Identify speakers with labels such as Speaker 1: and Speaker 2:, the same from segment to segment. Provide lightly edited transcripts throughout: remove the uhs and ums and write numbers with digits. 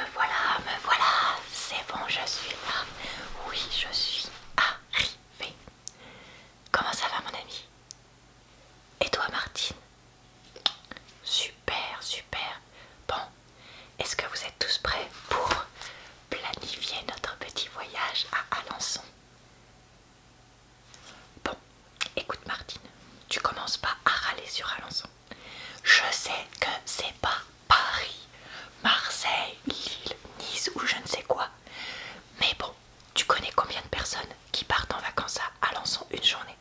Speaker 1: me voilà, c'est bon, je suis là. Oui, je suis arrivée. Comment ça va, mon ami? Et toi, Martine? Super, super. Bon, est-ce que vous êtes tous prêts pour planifier notre petit voyage à Alençon? Bon, écoute, Martine, tu commences pas à râler sur Alençon. Je sais que c'est pas Paris, Marseille, Lille, Nice ou je ne sais quoi. Mais bon, tu connais combien de personnes qui partent en vacances à Alençon une journée?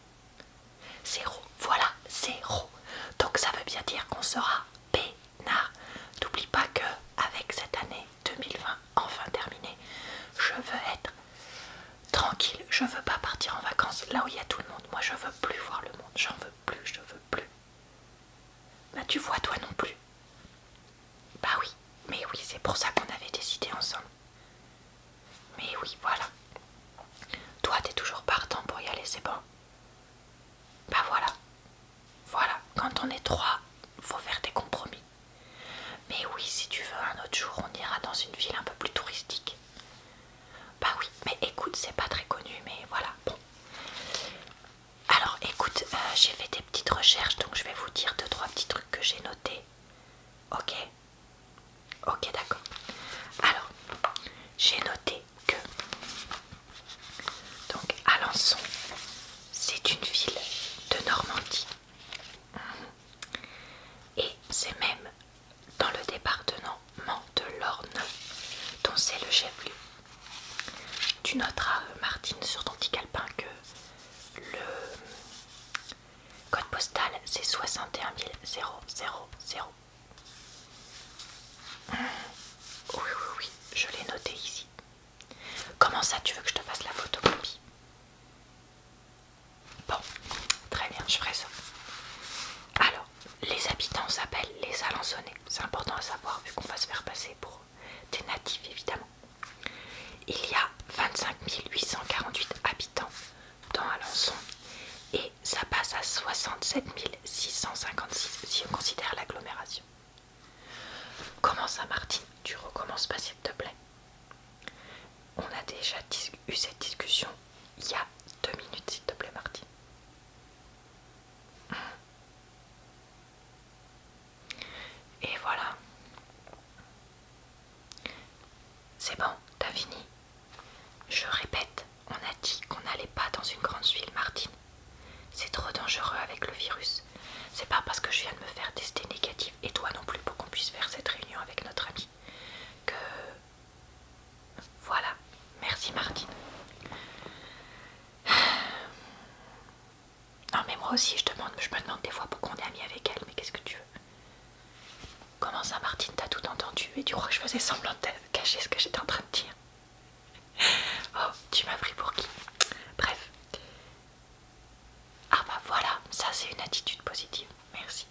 Speaker 1: Zéro, voilà, zéro. Donc ça veut bien dire qu'on sera peinard. N'oublie pas que avec cette année 2020 enfin terminée, je veux être tranquille. Je veux pas partir en vacances là où il y a tout le monde. Moi je veux plus voir le monde. J'en veux plus, je veux plus. Bah tu vois toi non plus. Bah oui, mais oui, c'est pour ça qu'on avait décidé ensemble. Mais oui, voilà. Toi t'es toujours partant pour y aller, c'est bon? Bah voilà. Voilà, quand on est trois, faut faire des compromis. Mais oui, si tu veux, un autre jour, on ira dans une ville un peu plus touristique. Bah oui, mais écoute, c'est pas très connu, mais voilà, bon. Alors écoute, j'ai fait des petites recherches, donc je vais vous dire 2-3 petits trucs que j'ai notés. Ok? Ok, d'accord. Alors, j'ai noté que donc Alençon, c'est une ville de Normandie. Et c'est même dans le département de l'Orne, dont c'est le chef-lieu. Tu noteras, Martine, sur ton petit calepin que le code postal c'est 61 000. Oui, oui, oui, je l'ai noté ici. Comment ça, tu veux que je te fasse la photocopie? Bon, très bien, je ferai ça. Alors, les habitants s'appellent les Alençonnais. C'est important à savoir vu qu'on va se faire passer pour des natifs évidemment. Il y a 25 848 habitants dans Alençon et ça passe à 67 656 si on considère l'agglomération. Comment ça, Martine? Tu recommences pas s'il te plaît? On a déjà eu cette discussion il y a 2 minutes s'il te plaît, Martine. Et voilà. C'est bon, t'as fini. Je répète, on a dit qu'on n'allait pas dans une grande ville, Martine. C'est trop dangereux avec le virus. C'est pas parce que je viens de me faire tester négatif et toi non plus pour qu'on puisse faire cette réunion avec notre ami que... Voilà, merci Martine. Non mais moi aussi je me demande des fois pourquoi on est amis avec elle, mais qu'est-ce que tu veux? Comment ça Martine, t'as tout entendu et tu crois que je faisais semblant de cacher ce que j'étais en train de dire? Oh, tu m'as pris pour qui? Bref. Ah bah voilà, ça c'est une attitude positive, merci.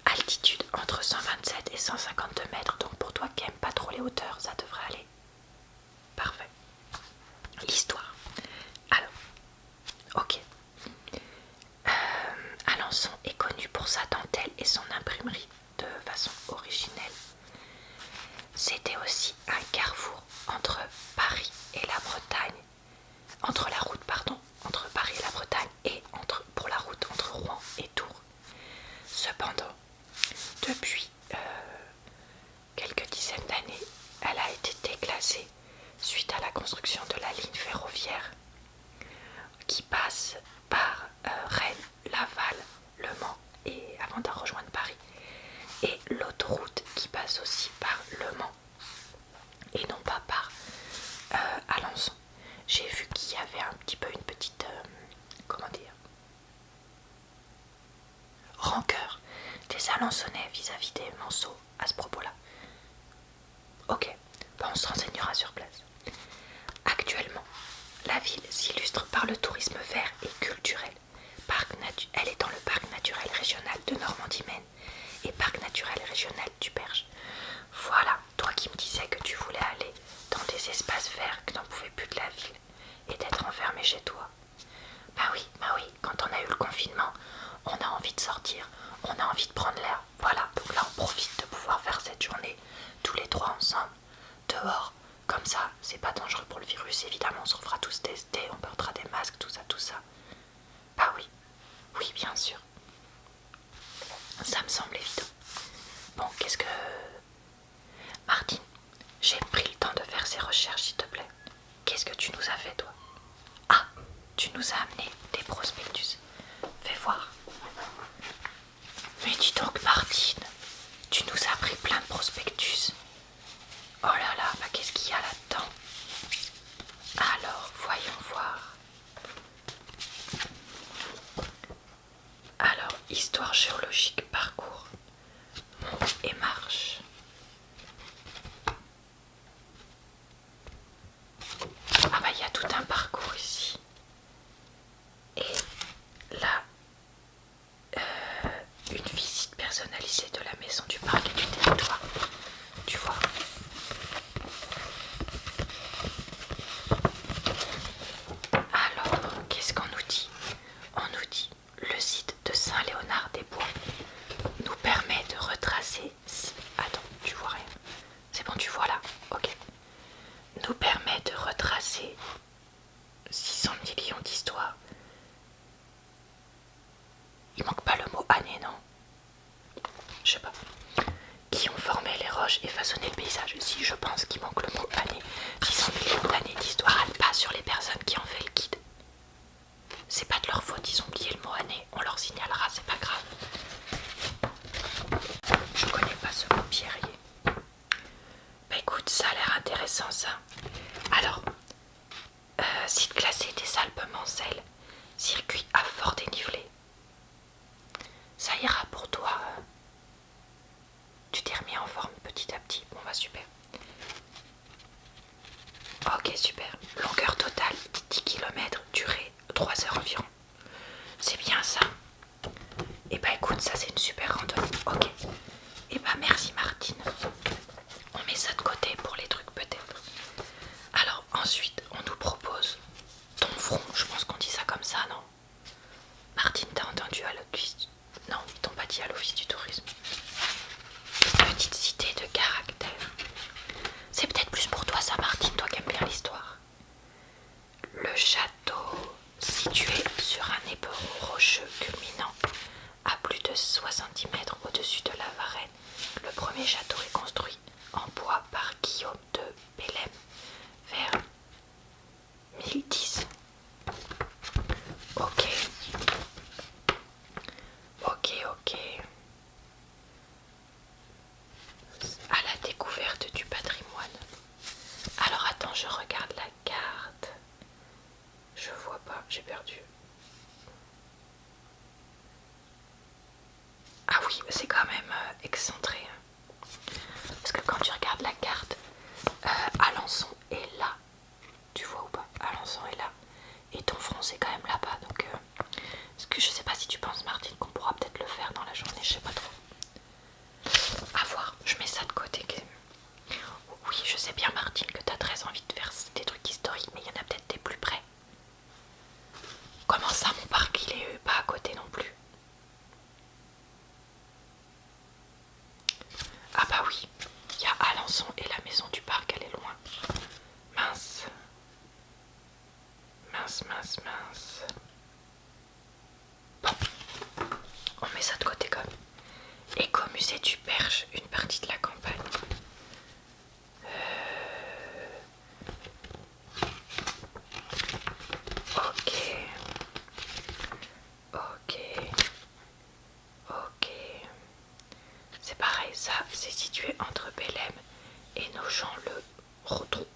Speaker 1: Altitude entre 127 et 152 mètres, donc pour toi qui aimes pas trop les hauteurs, ça devrait aller. Parfait. L'histoire. Alors, ok. Alençon est connu pour sa dentelle et son imprimerie de façon originelle. C'était aussi un carrefour entre Paris et la Bretagne, entre la route pardon, entre Paris et la Bretagne et pour la route entre Rouen et Tours. Cependant, depuis quelques dizaines d'années, elle a été déclassée suite à la construction de la ligne ferroviaire qui passe par Rennes, Laval, Le Mans et avant de rejoindre Paris, et l'autoroute qui passe aussi par Le Mans et non pas par Alençon. J'ai vu qu'il y avait un petit peu une petite comment dire, rancœur des Alençonnais vis-à-vis des Manceaux à ce propos-là. Ok, ben on se renseignera sur place. Actuellement, la ville s'illustre par le tourisme vert et culturel. Elle est dans le parc naturel régional de Normandie-Maine et parc naturel régional du Perche. Voilà, toi qui me disais que tu voulais aller dans des espaces verts, que t'en pouvais plus de la ville et d'être enfermé chez toi. Bah oui, quand on a eu le confinement, on a envie de sortir, on a envie de prendre l'air. Voilà, donc là on profite de pouvoir faire cette journée tous les 3 endroit ensemble, dehors, comme ça, c'est pas dangereux pour le virus, évidemment, on se fera tous tester, on portera des masques, tout ça, tout ça. Bah oui, oui, bien sûr. Ça me semble évident. Bon, qu'est-ce que... Martine, j'ai pris le temps de faire ces recherches, s'il te plaît. Qu'est-ce que tu nous as fait, toi? Ah, tu nous as amené des prospectus. Fais voir. Mais dis donc, Martine, tu nous as pris plein de prospectus. Oh là là, bah qu'est-ce qu'il y a là-dedans? Alors, voyons voir. Alors, histoire géologique, parcours, monts et marches. Ah bah il y a tout un parcours ici. Et là, une visite personnalisée de la maison du parc et du territoire. Tu vois. Alors, qu'est-ce qu'on nous dit? On nous dit le site de Saint-Léonard-des-Bois nous permet de retracer... Attends, tu vois rien. C'est bon, tu vois là? Ok. Nous permet de retracer 600 millions d'histoires. Il manque pas le mot année, non? Je sais pas. Qui ont formé les roches et façonné le paysage. Si, je pense qu'il manque le mot année. 600 millions d'années d'histoire, pas sur les personnes qui ont fait le guide. C'est pas de leur faute, ils ont oublié le mot année. On leur signalera, c'est pas grave. Je connais pas ce mot pierrier. Bah écoute, ça a l'air intéressant ça. Alors, site classé des Alpes-Mancelles, circuit à fort dénivelé. Ça ira pour toi. Tu t'es remis en forme petit à petit. Bon bah super. Ok, super. Longueur totale 10 km, durée 3 heures environ. C'est bien ça. Et bah écoute, ça c'est une super randonnée. Ok. Et bah merci Martine. On met ça de côté pour les trucs peut-être. Alors ensuite, on nous propose ton front. Je pense qu'on dit ça comme ça, non? Martine, t'as entendu à l'office? Non, ils t'ont pas dit à l'office du tourisme. Petite cité de caractère. C'est peut-être plus pour toi ça, Martine, toi qui aimes bien l'histoire. Le château, situé sur un éperon rocheux culminant à plus de 70 mètres au-dessus de la Varenne. Le premier château est construit en bois par Guillaume de Bellême vers 1010. Ok. À la découverte du patrimoine. Alors attends, je regarde la carte. Je vois pas, j'ai perdu. Ah oui, c'est quand même excentré. Parce que quand tu regardes la carte, Alençon est là. Tu vois ou pas? Alençon est là. Et ton front c'est quand même là-bas. Donc, parce que je sais pas si tu penses, Martine, qu'on pourra peut-être le faire dans la journée, je sais pas trop. À voir, je mets ça de côté. Oui, je sais bien, Martine, que t'as très envie de faire des trucs historiques, mais il y en a peut-être des plus près. Comment ça, mon parc, il est pas à côté non plus? Ah bah oui, il y a Alençon et la maison du parc, elle est loin. Mince. Bon, on met ça de côté quand même. Écomusée du Perche, une partie de la campagne. Ok. C'est pareil, ça, c'est situé entre Bellême et Nogent-le-Rotrou.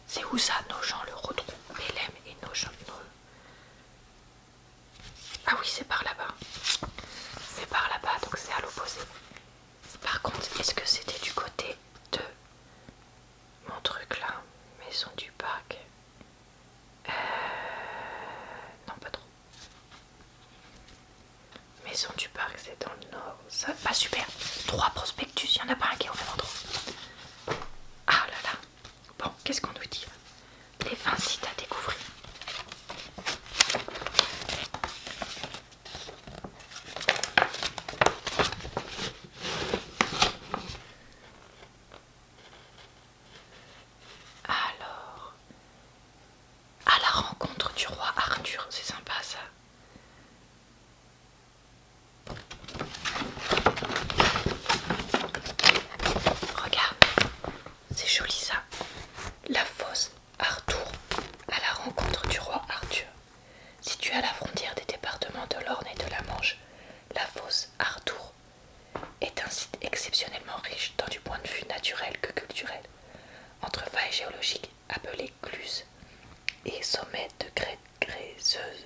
Speaker 1: C'est où ça, Nogent-le-Rotrou? Bellême et Nogent. Ah oui, c'est par là-bas. C'est par là-bas, donc c'est à l'opposé. Par contre, est-ce que c'était du côté de mon truc là, maison du parc? Non, pas trop. Maison du parc, c'est dans le nord. Ça, pas super. 3 prospectus, il n'y en a pas un qui est au même endroit. Ah là là. Bon, qu'est-ce qu'on nous dit? Les 20 sites à découvrir. rencontre du roi Arthur, c'est sympa ça. Regarde, c'est joli ça. La fosse Arthur, à la rencontre du roi Arthur. Située à la frontière des départements de l'Orne et de la Manche, la fosse Arthur est un site exceptionnellement riche tant du point de vue naturel que culturel. Entre failles géologiques appelées cluses et sommets de crêtes gréseuses,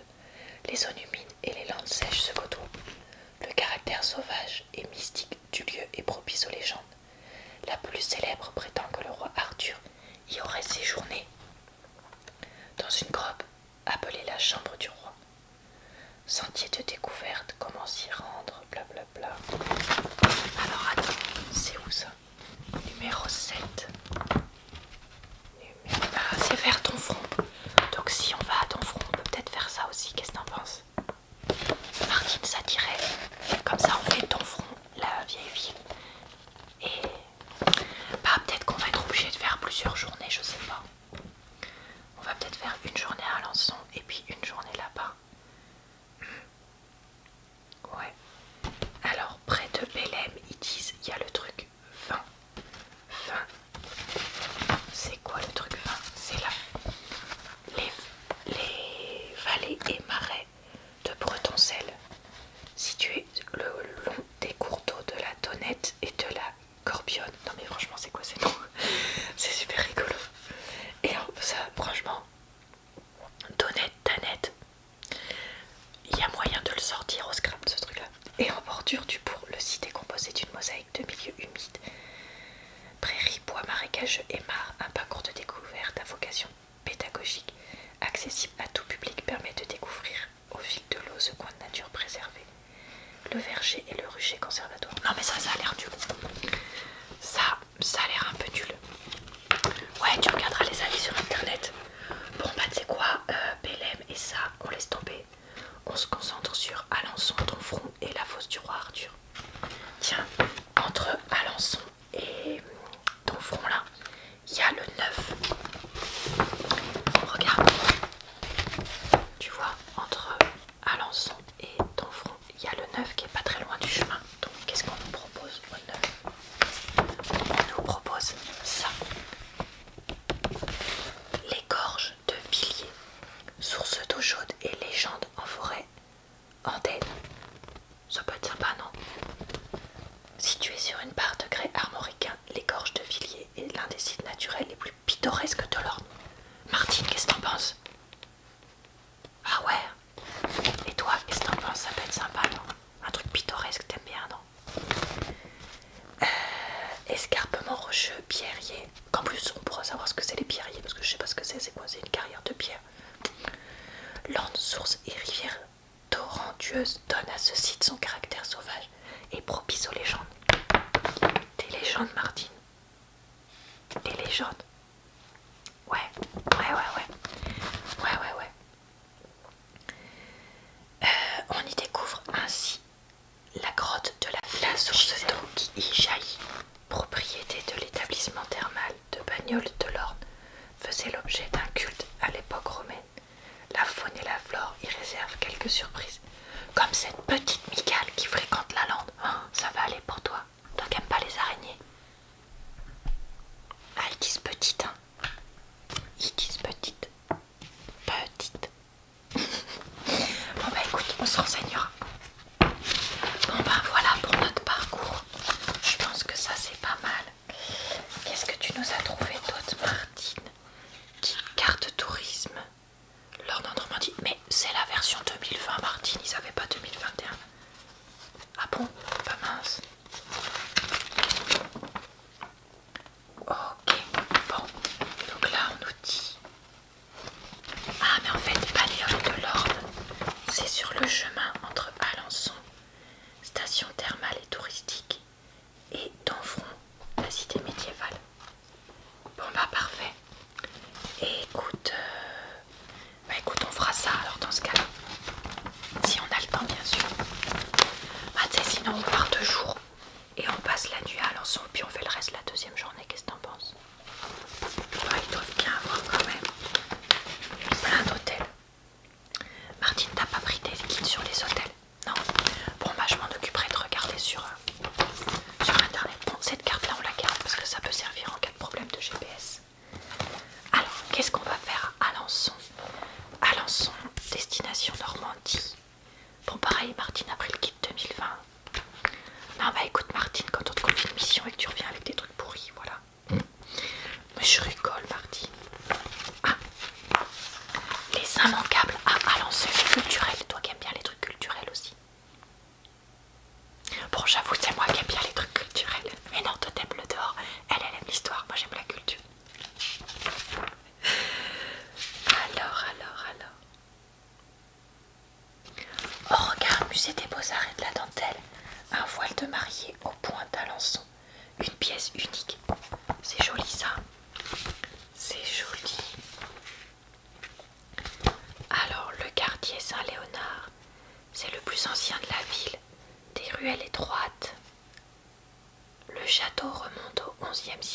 Speaker 1: les zones humides et les landes sèches se côtoient. Le caractère sauvage et mystique du lieu est propice aux légendes. La plus célèbre prétend que le roi Arthur y aurait séjourné dans une grotte appelée la chambre du roi. Sentier de découverte, comment s'y rendre, blablabla. Alors attends, c'est où ça? Numéro 7. Ah, c'est vers Donfront. Donc si on va à Donfront, on peut peut-être faire ça aussi. Qu'est-ce que t'en penses? Martine, ça dirait. Comme ça, on fait Donfront, la vieille ville. Et bah, peut-être qu'on va être obligé de faire plusieurs journées, je sais pas. On va peut-être faire une journée à Alençon et puis une journée là-bas. Ouais. Alors, près de Bélem, ils disent, il y a le truc vin. Vin. C'est quoi le truc vin? C'est là. Les vallées et marais de Bretoncelle, situés le long des cours d'eau de la Tonnette et de la Corbione. Non mais franchement, c'est quoi ces noms? C'est super rigolo. Et ça, franchement, Tonnette, Tanette, il y a moyen de le sortir au scrap ce truc là. Et en bordure du bourg, le site est composé d'une mosaïque de milieux humides, prairies, bois marécageux et mares. Un parcours de découverte à vocation pédagogique, accessible à tout public, permet de découvrir au fil de l'eau ce coin de nature préservé, le verger et le rucher conservatoire. Non mais ça a l'air nul. Ça a l'air un peu nul. Ouais, tu regarderas les avis sur internet. Bon bah tu sais quoi, Bélem et ça, on laisse tomber. On se concentre sur Alençon, Donfront et la fosse du roi Arthur. Tiens, entre Alençon et Donfront là, il y a le 9. Regarde. Tu vois, entre Alençon et Donfront, il y a le 9 qui est pas très loin du chemin. Donc qu'est-ce qu'on nous propose au 9? On nous propose ça. Les gorges de Villiers, source d'eau chaude et légende en forêt andaine. Ça peut être sympa, non? Situé sur une barre de grès armoricain, les gorges de Villiers est l'un des sites naturels les plus pittoresques de l'Orne. Martine, qu'est-ce que t'en penses? Ah ouais? Et toi, qu'est-ce que t'en penses? Ça peut être sympa, non? Un truc pittoresque, t'aimes bien, non? Escarpement rocheux, pierrier. Qu'en plus, on pourra savoir ce que c'est les pierriers, parce que je sais pas ce que c'est quoi? C'est une carrière de pierre. Landes, sources et rivières torrentueuses donnent à ce site son caractère sauvage et propice aux légendes. Des légendes, Martine? Des légendes? Ouais. On y découvre ainsi la grotte de la source d'eau qui y jaillit, propriété de l'établissement thermal de Bagnoles de l'Orne, faisait l'objet d'un culte à l'époque romaine. La faune et la flore y réservent quelques surprises, comme cette petite micale qui fréquente la lande. Oh, ça va aller pour toi. Toi qui n'aimes pas les araignées. Ah, ils disent petite, hein. Ils disent petite. Petite. Bon bah écoute, on se renseignera. Bon bah voilà pour notre parcours. Je pense que ça c'est pas mal. Qu'est-ce que tu nous as trouvé d'autre, Martine? Carte tourisme. L'Orne en Normandie. Mais c'est la version 2020, Martine. Ils n'avaient pas 2021. Ah bon? Pas mince. Ok. Bon. Donc là on nous dit... Ah mais en fait, Bagnoles de l'Orne, c'est sur le chemin entre Alençon, station thermale et touristique, et Donfront, la cité médiévale.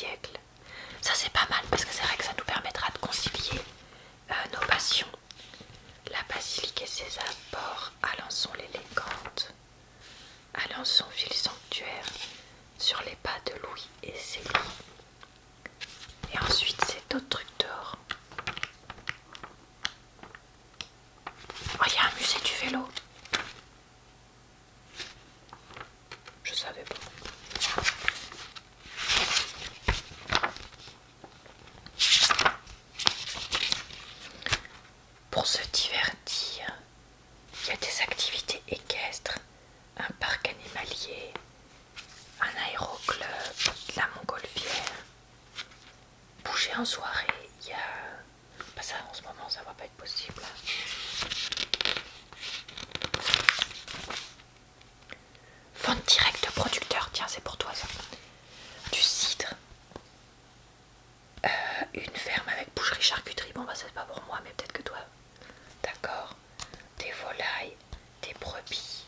Speaker 1: siècle. Ça c'est pas mal parce que c'est vrai que ça nous permettra de concilier nos passions. La basilique et ses apports, Alençon l'élégante, Alençon ville sanctuaire, sur les pas de Louis et Célie. Et ensuite c'est d'autres trucs d'or. Oh, il y a un musée du vélo. Je savais pas. Pour se divertir, il y a des activités équestres, un parc animalier, un aéroclub, la montgolfière. Bouger en soirée, il y a... Bah ça en ce moment ça va pas être possible. Vente directe de producteurs, tiens c'est pour toi ça. Du cidre. Une ferme avec boucherie charcuterie, bon bah c'est pas pour moi mais peut-être que toi. D'accord. Des volailles, des brebis,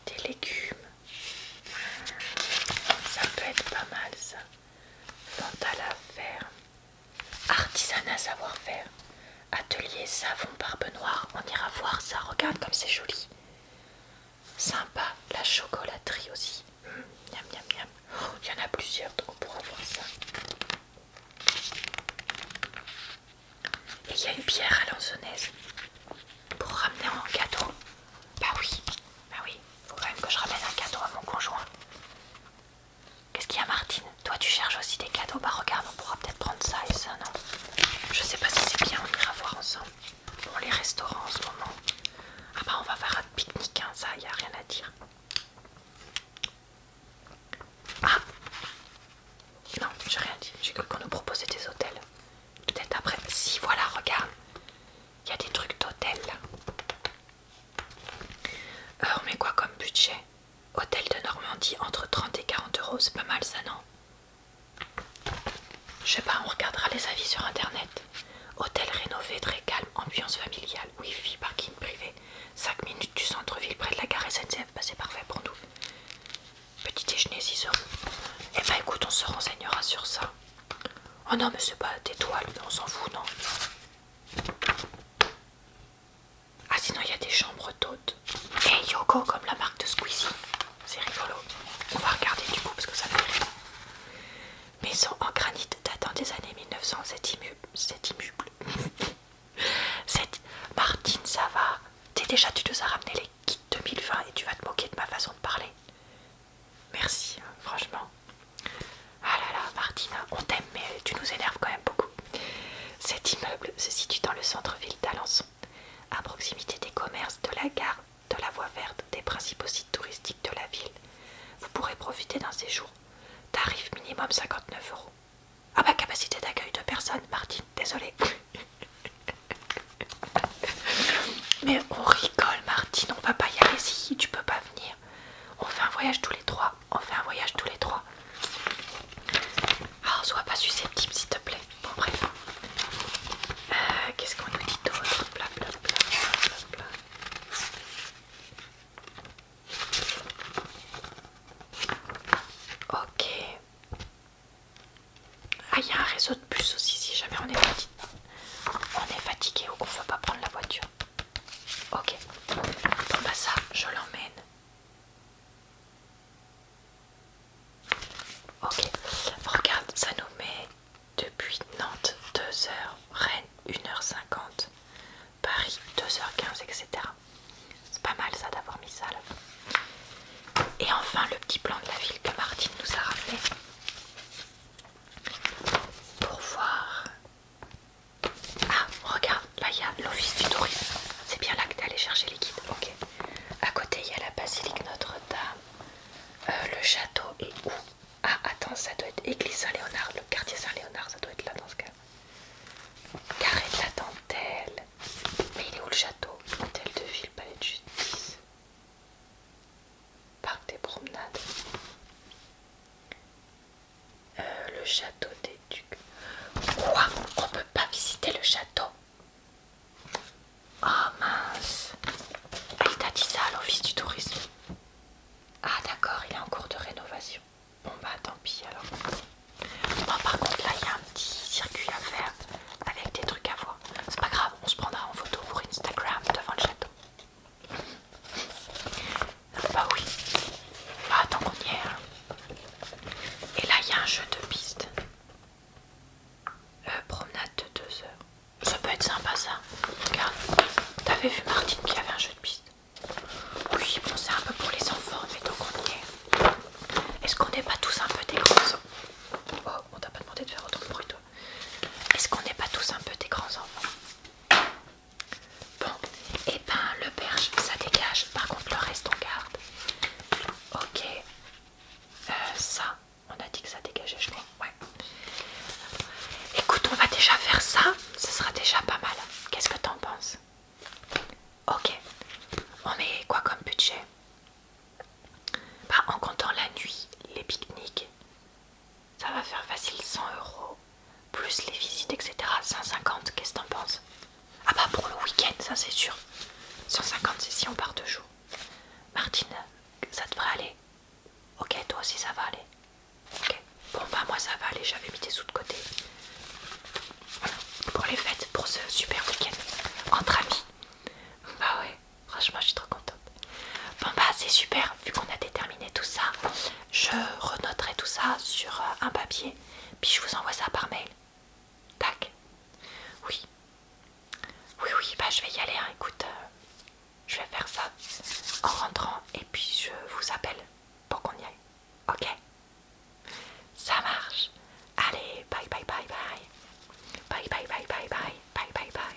Speaker 1: des légumes. Ça peut être pas mal ça. Vente à la ferme. Artisanat savoir-faire. Atelier savon barbe noire. On ira voir ça. Regarde comme c'est joli. Sympa. La chocolaterie aussi. Miam miam miam. Oh, il y en a plusieurs donc on pourra voir ça. Et il y a une bière alençonnaise pour ramener en cadeau. Bah oui. Faut quand même que je ramène un cadeau à mon conjoint. Qu'est-ce qu'il y a Martine? Toi tu cherches aussi des cadeaux? Bah regarde, on pourra peut-être prendre ça et ça, non? Je sais pas si c'est bien, on ira voir ensemble. Bon, les restaurants en ce moment. Ah bah on va faire un pique-nique, hein, ça y a rien à dire. Ah non, j'ai rien dit, j'ai cru qu'on nous proposait des hôtels. Peut-être après. Si voilà, regarde. Il y a des trucs d'hôtel là. On met quoi comme budget? Hôtel de Normandie entre 30 et 40 euros, c'est pas mal ça, non? Je sais pas, on regardera les avis sur internet. Hôtel rénové, très calme, ambiance familiale, wifi, parking privé, 5 minutes du centre-ville près de la gare SNCF, bah c'est parfait pour nous. Petit déjeuner 6 euros. Eh bah écoute, on se renseignera sur ça. Oh non mais c'est pas d'étoiles, on s'en fout, non? Ah sinon il y a des chambres d'hôtes. Et Yoko comme la marque de Squeezie. C'est rigolo. On va regarder du coup parce que ça me fait rire. Maison en granit datant des années 1900, cet immeuble. Martine, ça va. Déjà, tu nous as ramené les kits 2020 et tu vas te moquer de ma façon de parler. Merci, hein, franchement. Ah là là, Martine, on t'aime, mais tu nous énerves quand même beaucoup. Cet immeuble se situe dans le centre-ville d'Alençon, à proximité des commerces, de la gare, de la voie verte, des principaux sites touristiques de la ville. Vous pourrez profiter d'un séjour. Tarif minimum 59 euros. Ah bah capacité d'accueil de personnes, Martine, désolée. Mais on rigole Martine, on va pas y aller si tu peux pas venir. On fait un voyage tous les trois. Ah, sois pas susceptible s'il te plaît. Bon bref. Qu'est-ce qu'on nous dit d'autre? Blablabla. Ok. Ah, il y a un réseau de bus aussi si jamais on est fatigué ou qu'on ne veut pas prendre la voiture. Ok. Bon bah ça, je l'emmène. Ok. Regarde, ça nous met depuis Nantes 2h, Rennes 1h50, Paris 2h15, etc. C'est pas mal ça d'avoir mis ça à la fin. Et enfin le petit plan de la ville que Martine nous a ramené. Pour voir. Ah, regarde, là il y a l'office du tourisme. C'est bien là que t'es allé chercher les guides. Ok. À côté, il y a la basilique Notre-Dame. Le château est où? Ah, attends, ça doit être église Saint-Léonard. Le quartier Saint-Léonard, ça doit être là dans ce cas. Carré de la Dentelle. Mais il est où le château? Hôtel de ville, palais de justice. Parc des promenades. Le château des Ducs. Quoi? On peut pas visiter le château? Oh mince. Elle t'a dit ça à l'office du tourisme. Ah d'accord, il est en cours de rénovation. Bon bah tant pis alors. Bon par déjà pas mal. Qu'est-ce que t'en penses? Ok. On met quoi comme budget? Bah, en comptant la nuit, les pique-niques, ça va faire facile 100 euros. Plus les visites, etc. 150, qu'est-ce que t'en penses? Ah bah pour le week-end, ça c'est sûr. 150 c'est si on part 2 jours. Martine, ça devrait aller? Ok, toi aussi ça va aller? Ok. Bon bah moi ça va aller, j'avais mis des sous de côté. Pour les fêtes, pour ce super week-end. Entre amis. Bah ouais, franchement je suis trop contente. Bon bah c'est super, vu qu'on a déterminé tout ça, je renoterai tout ça sur un papier, puis je vous envoie ça par mail. Tac. Oui. Oui, oui, bah je vais y aller, hein. Écoute, je vais faire ça en rentrant et puis je vous appelle pour qu'on y aille. Ok?